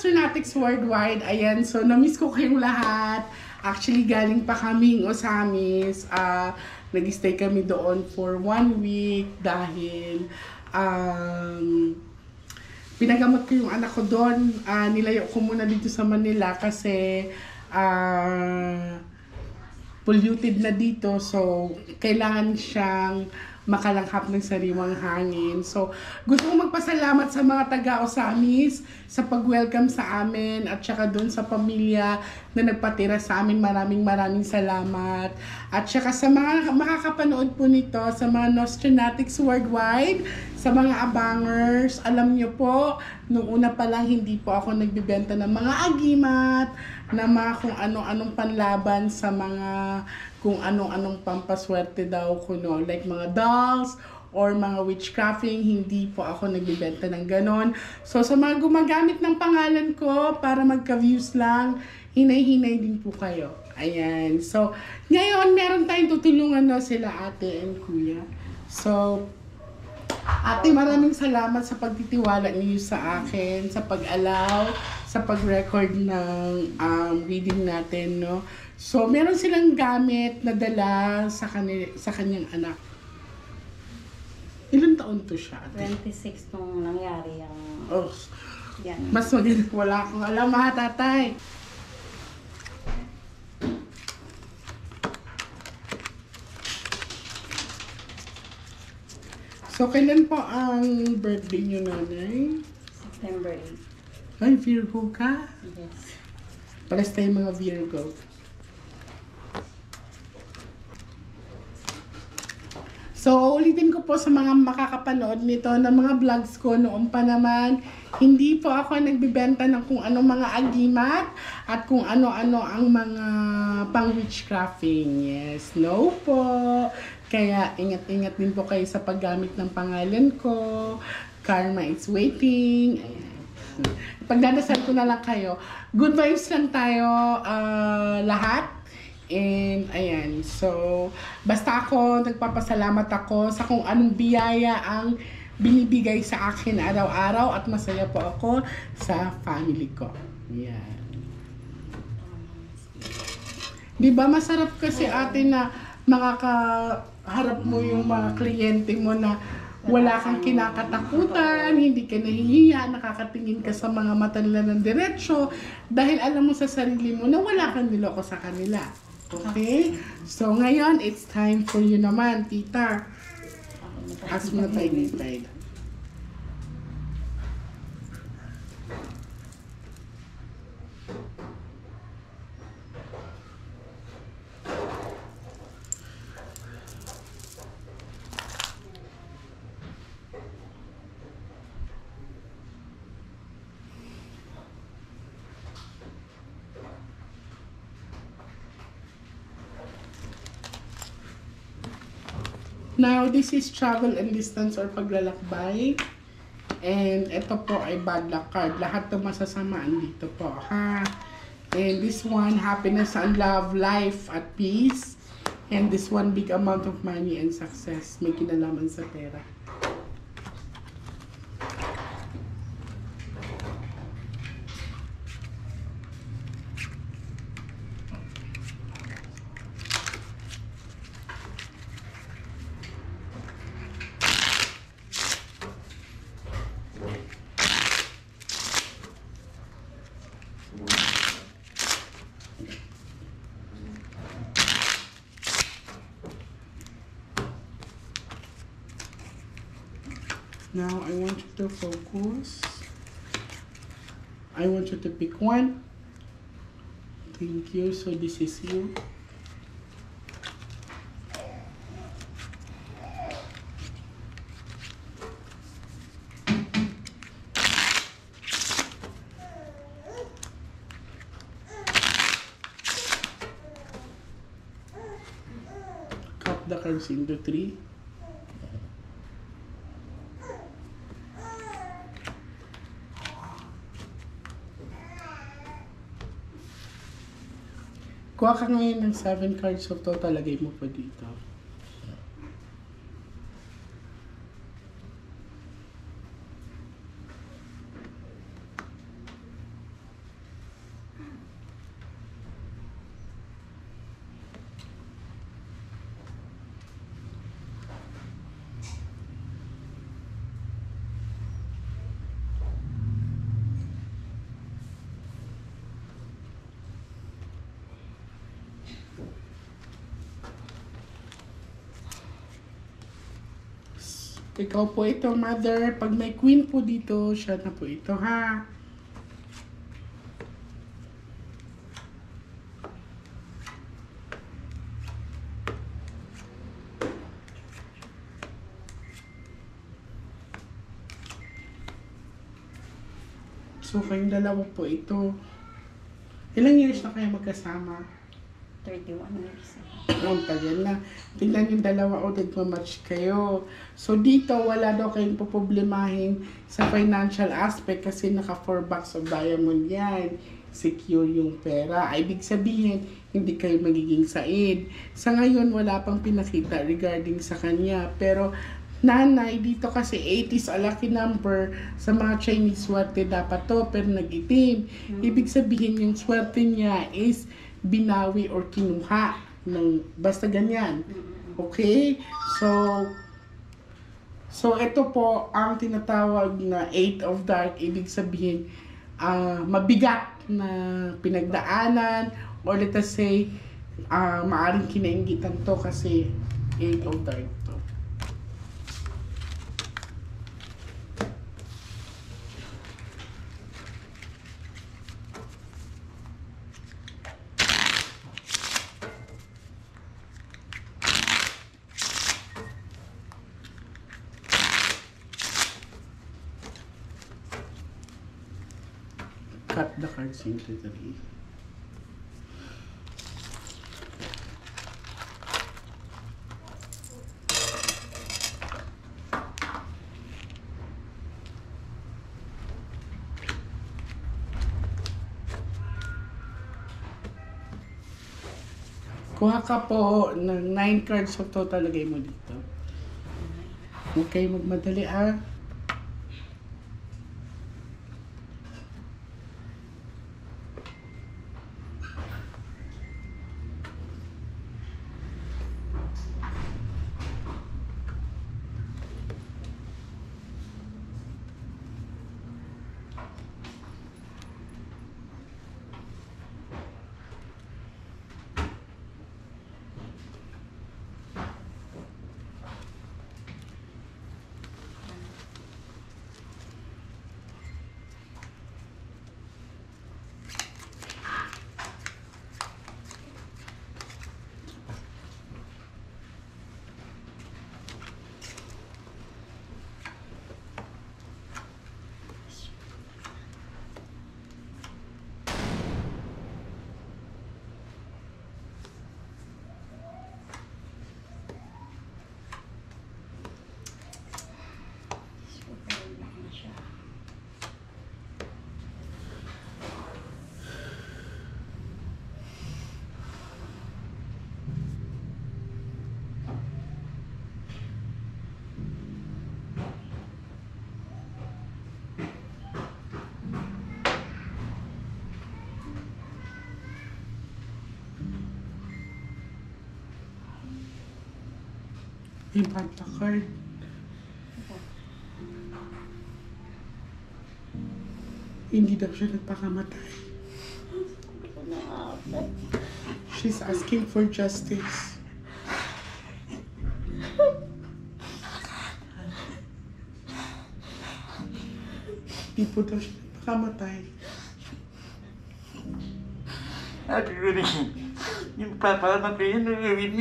Nostronatics Worldwide, ayan, so na-miss ko kayong lahat. Actually, galing pa kaming Osamis. Nag-stay kami doon for 1 week dahil pinagamot ko yung anak ko doon. Nilayo ko muna dito sa Manila kasi polluted na dito. So, kailangan siyang makalanghap ng sariwang hangin. So, gusto kong magpasalamat sa mga taga-Osamis sa pag-welcome sa amin at saka doon sa pamilya na nagpatira sa amin. Maraming salamat. At saka sa mga makakapanood po nito, sa mga Nostronatics Worldwide, sa mga abangers, alam nyo po, nung una pa lang hindi po ako nagbibenta ng mga agimat, na mga kung ano-anong panlaban sa mga kung anong-anong pampaswerte daw kuno, like mga dolls or mga witchcrafting. Hindi po ako nagbibenta ng ganon. So sa mga gumagamit ng pangalan ko para magka-views lang, hinay-hinay din po kayo. Ayan. So ngayon meron tayong tutulungan na sila ate and kuya. So ate, maraming salamat sa pagtitiwala niyo sa akin, sa pag-allow, sa pag-record ng reading natin, no? So, meron silang gamit na dala sa kanyang anak. Ilang taon to siya, ate? 26 nung nangyari yung... Oh, yan. mas maganda. Wala akong alam, ha, tatay. So, kailan po ang birthday niyo, nanay? September 8. Ay, Virgo ka? Yes. Pares tayo mga Virgo. So, ulitin ko po sa mga makakapanood nito ng mga vlogs ko noon pa naman, hindi po ako nagbibenta ng kung anong mga agimat at kung ano-ano ang mga pang-witchcrafting. Yes, no po. Kaya ingat-ingat din po kayo sa paggamit ng pangalan ko. Karma is waiting. Ayan. Pagdadasal ko na lang kayo. Good vibes lang tayo lahat. And ayan, so basta ako, nagpapasalamat ako sa kung anong biyaya ang binibigay sa akin araw-araw at masaya po ako sa family ko. Ayan. Diba masarap kasi ate na makakaharap mo yung mga kliyente mo na wala kang kinakatakutan, hindi ka nahihiya, nakakatingin ka sa mga mata nila ng diretsyo dahil alam mo sa sarili mo na wala kang niloko sa kanila. Okay? So, ngayon, it's time for you naman, tita. Ask mo na tayo dito. Now, this is travel and distance or paglalakbay. And ito po ay bad luck card. Lahat ng masasamaan dito po, ha? And this one, happiness and love, life at peace. And this one, big amount of money and success. May kinalaman sa pera. Now, I want you to focus. I want you to pick one. Thank you. So, this is you. Cut the cards into 3. Kuha ka ngayon ng 7 cards of total, lagay mo po dito. Ikaw po ito, mother. Pag may queen po dito, siya na po ito, ha? So, kayong dalawa po ito. Ilang years na kayo magkasama? 31 years. Ang tagal na. Tingnan yung dalawa o nagmamatch kayo. So, dito, wala daw kayong poproblemahin sa financial aspect kasi naka 4 bucks of diamond yan. Secure yung pera. Ibig sabihin, hindi kayo magiging said. Sa ngayon, wala pang pinakita regarding sa kanya. Pero, nanay, dito kasi 8 is a lucky number. Sa mga Chinese swerte dapat to, pero nag-itim. Ibig sabihin yung swerte niya is binawi or kinuha ng basta ganyan. Okay? So ito po ang tinatawag na 8 of dark. Ibig sabihin, mabigat na pinagdaanan or let us say, maaring kinaingitan to kasi 8 of dark to. Cut the cards into 3. Kuha ka po ng 9 cards of total, lagay mo dito. Okay, magmadali ah. Yung panta card. Hindi daw siya nagpakamatay. She's asking for justice. Hindi po daw siya nagpakamatay. Sabi ko rin, yung papalamatay yan, nangyayin.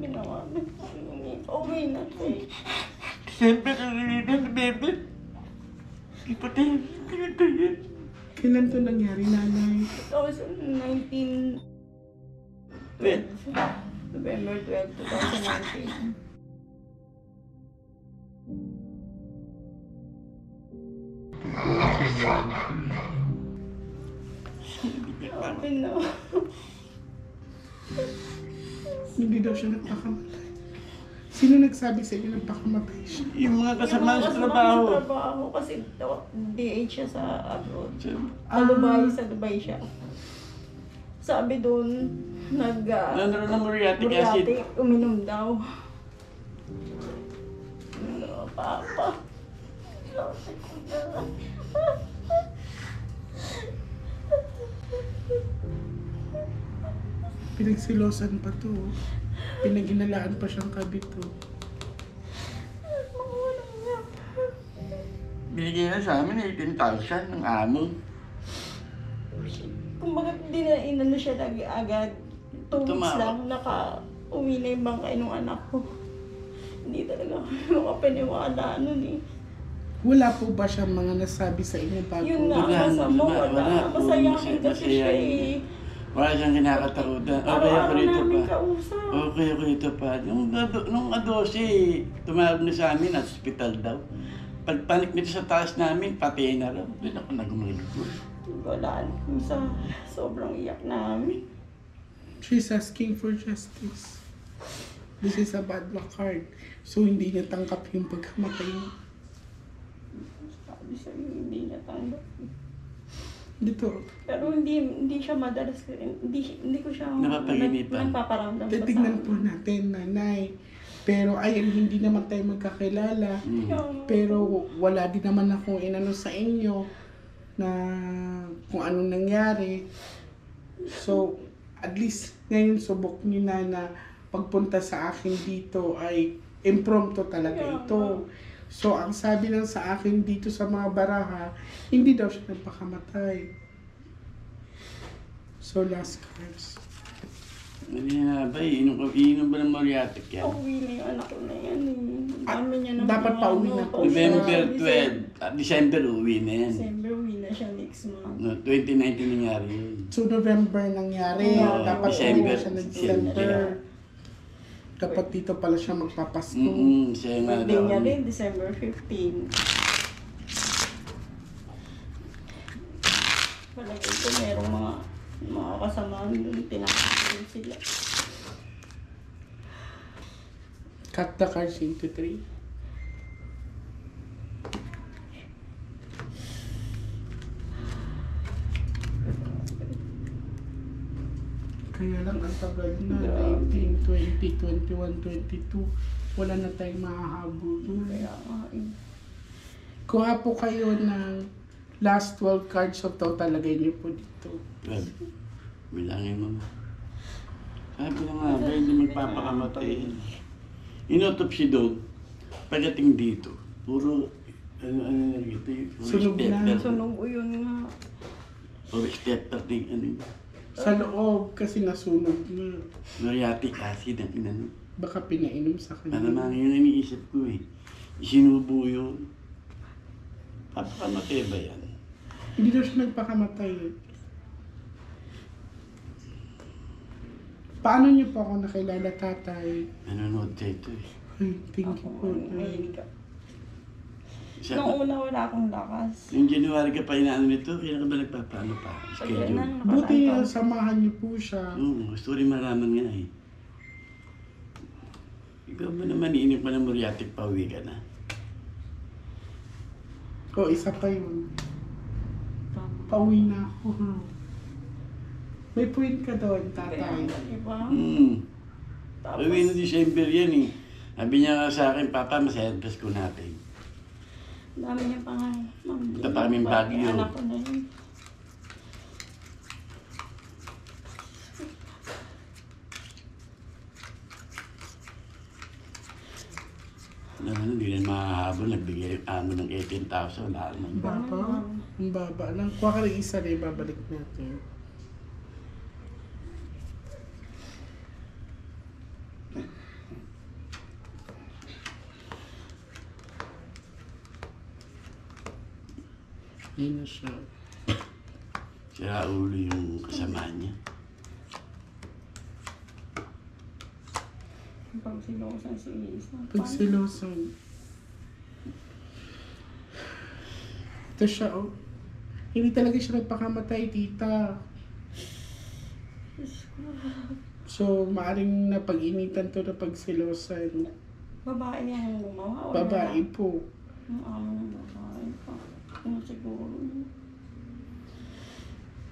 Ginawa mo. Okay na siya. Siyempre, nangyayin, bebe. Di pati, pinatayin. Kailan to nangyari, nanay? 2019. November 12, 2019. Sabi na. Hindi daw siya nagpakamatay. Sino nagsabi sa inyo nagpakamatay siya? Yung mga kasama sa Sa trabaho. trabaho kasi DH siya sa abroad. Sa Dubai siya. Sabi doon, Ano na muriatic acid? Muriatic, uminom daw. Ano, Papa? Pinagsilosan pa to. Pinaginalaan pa siyang kabito. Mga walang binigay na sa amin 18,000 ng amo. Kung bakit hindi na inano siya agad, 2 weeks Tumawag. lang, naka-uwi na yung bangkay ng anak ko. Hindi talaga makapaniwala nun eh. Wala po ba siyang mga nasabi sa inyo bago? Yun nga, Wala, masama, wala. masayahin kasi siya Masayahin. eh. Wala siyang kinakatakutan. Okay ako Araw-araw rito namin pa. kausap. Okay ako rito pa. Nung A12, tumawag na sa amin at hospital daw. Pagpanik nito sa taas namin, pati na raw. Doon ako nagumulugod. Wala. Sa sobrang iyak namin. She's asking for justice. This is a bad luck card. So, hindi niya tangkap yung pagkamatay niya. Sabi sa'yo, hindi niya tanggap. Dito, Pero hindi siya madalas, hindi ko siya Napapaginipan. nagpaparamdam pa sa titignan akin. po natin, nanay. Pero ayun, hindi naman tayo magkakilala. Pero wala din naman akong inano sa inyo na kung anong nangyari. So, at least ngayon subok niyo na pagpunta sa akin dito ay impromptu talaga ito. So, ang sabi lang sa akin dito sa mga baraha, hindi daw siya nagpakamatay. So, last cards. Hindi na ba, iinom ba ng Moriatic yan? Pauwi na yung anak ko na yan eh. Dami niya ng Dapat mga pauwi na po. November 12. At December uwi na yan. December, uwi na siya next month. No, 2019 nangyari yun. So, November nangyari. Oo, Dapat December, uwi na siya ng December. December. Dapat dito pala siya magpapasko. Siya nga Birthday daw. niya rin, December 15. Palagay ko merong mga kasamahan doon, tinakapin sila. Cut the cards into 3. Kaya lang ang tagal na, 19, 20, 21, 22. Wala na tayong mahahabol dun. Kaya nga eh. Kuha po kayo ng last 12 cards of total. Lagay niyo po dito. Well, bilangin mo. Sabi na nga ba, hindi magpapakamatay. Inotopsy doon, pagdating dito, puro, ano na ito, puro Sunog na. stepper. Sunog o yun nga. Puro stepper din, ano yun. Sa loob kasi nasunog na. Moriatic acid ang inano. Baka pinainom sa kanya. Malamang yun ang iniisip ko eh. Isinubo yun. Papakamatay ba yan? Hindi daw siya nagpakamatay eh. Paano niyo po ako nakilala, tatay? Nanonood siya ito eh. Ay, thank you po. Mahilig ka. Siya Nung una wala akong lakas. yung January ka pa inaano nito, kaya ka ba nagpapaano pa? Pag yan Schedule. Buti samahan niyo po siya. Oo, gusto rin maraman nga eh. Ikaw ba naman iinip pa ng Moriatic, pauwi ka na? O, isa pa yun. Pauwi na ako. May point ka doon, tatay. Diba? Tapos, Pauwi na December yan eh. Sabi niya nga sa akin, Papa, masaya Pasko natin. dami niya pa nga. Punta pa kaming Baguio. Anak ko na yun. Alam mo, hindi na makahabol, nagbigay ano ng 18,000, wala naman. Baba? Ang baba lang. Kuha ka rin isa rin, babalik natin. Yun na siya. Sira ulo yung kasama niya. Pag silosan si Isa. Pagsilosan. Ito siya, oh. Hindi talaga siya nagpakamatay, tita. So, maaring napag-initan to na pagsilosan. Babae niya yung gumawa. o Babae lalaki? po. Ang amo ng babae pa. Kung siguro.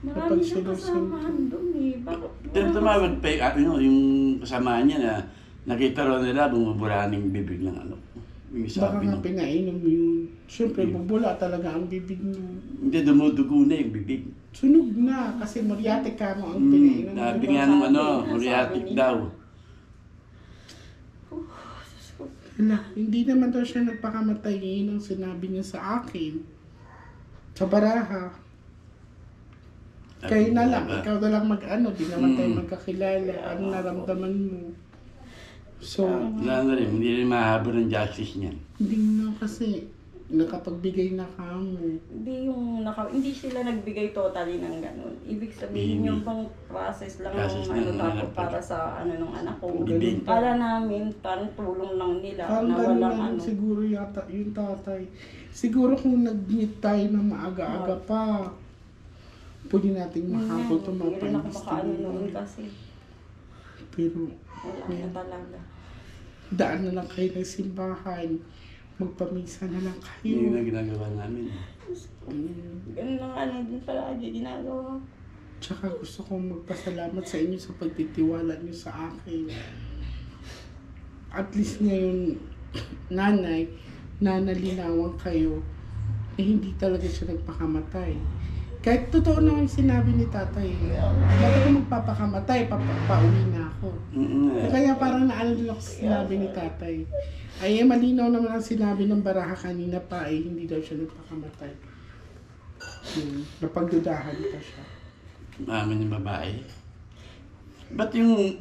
Marami siyang kasamahan doon eh. Bakit? Pero tumawag pa yung, ano, yung kasama niya na nakita raw nila bumuburaning bibig ng ano. Yung Baka sabi nga niya. pinainom yun. Siyempre, bubula talaga ang bibig niyo. Hindi, dumudugo na yung bibig. Sunog na, kasi Moriatic ka mo ang pinainom. Sabi Diba? nga nung ano, Sabi Moriatic niya. daw. Hala, hindi naman daw siya nagpakamatay. Yun ang sinabi niya sa akin. Sa baraha. Kayo na lang, ikaw na lang mag-ano, di naman tayo magkakilala. Ano naramdaman mo? So, Wala na rin, hindi rin mahabol ng justice niyan. hindi na kasi nakapagbigay na kamo. Hindi sila nagbigay totally ng ganun. Ibig sabihin yung bang process lang Process ng lang ano ng tapos anak. para sa ano ng anak ko. Bibig. Para namin, parang tulong lang nila Parang na ganun walang na ano. siguro yata yung tatay. Siguro kung nag-meet tayo ng maaga-aga pa, pwede nating mahabol ito mga Hindi rin ako makaano noon paimbestigahan. kasi Pero wala na talaga. daan na lang kayo ng simbahan. Magpamisa na lang Yun kayo. ang ginagawa namin. Ganun lang ano din palagi ginagawa. Tsaka gusto kong magpasalamat sa inyo sa pagtitiwala niyo sa akin. At least ngayon, nanay, nanalinawan kayo na hindi talaga siya nagpakamatay. Kahit totoo naman yung sinabi ni tatay, bakit ako magpapakamatay, pauwi na ako. Kaya parang naalala ako sa sinabi ni tatay. Ay, malinaw naman ang sinabi ng baraha kanina pa, ay hindi daw siya nagpakamatay. Napagdudahan pa siya. Maaman yung babae. Ba't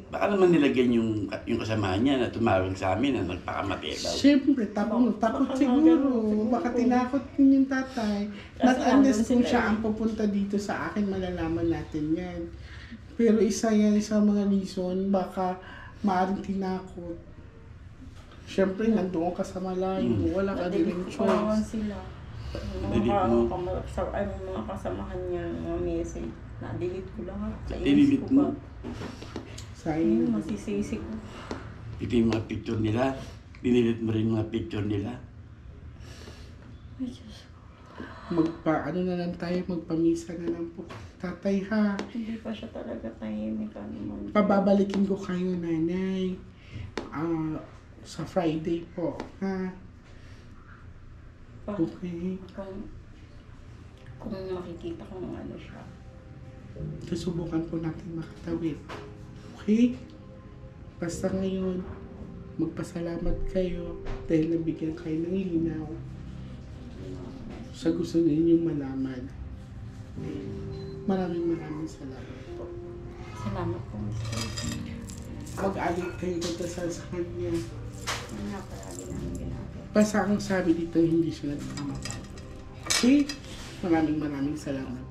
baka naman nilagyan yung kasama niya na tumawag sa amin na nagpakamatay daw. Siyempre, takot siguro. Baka tinakot yun yung tatay. Not unless kung siya ang pupunta dito sa akin, malalaman natin yan. Pero isa yan sa mga reason, baka maaaring tinakot. Siyempre, nandoon ka sa malayo, wala ka din Nadilig ko choice. naman sila. Delete mo? Mga kasamahan niya, mga message. Na-delete ko lahat. Sa Delete inis ko mo? pa. Sayang. Masisisi ko. Ito yung mga picture nila. Dinilit mo rin yung mga picture nila. Ay, Diyos ko. Ano na lang tayo, magpamisa na lang po. Tatay ha, Hindi pa siya talaga tahimik. Ano man. pababalikin ko kayo, nanay. Sa Friday po, ha? Pa- Okay. Kung makikita kong ano siya. Susubukan po natin makatawid. Okay? Basta ngayon, magpasalamat kayo dahil nabigyan kayo ng linaw sa gusto ninyong malaman. Maraming salamat po. Salamat po, Mr. Mag-alit kayo magdasal sa kanya. Ano nga palagi namin ginagawa. Basta ang sabi dito, hindi siya nagkamatay. Okay? Maraming salamat.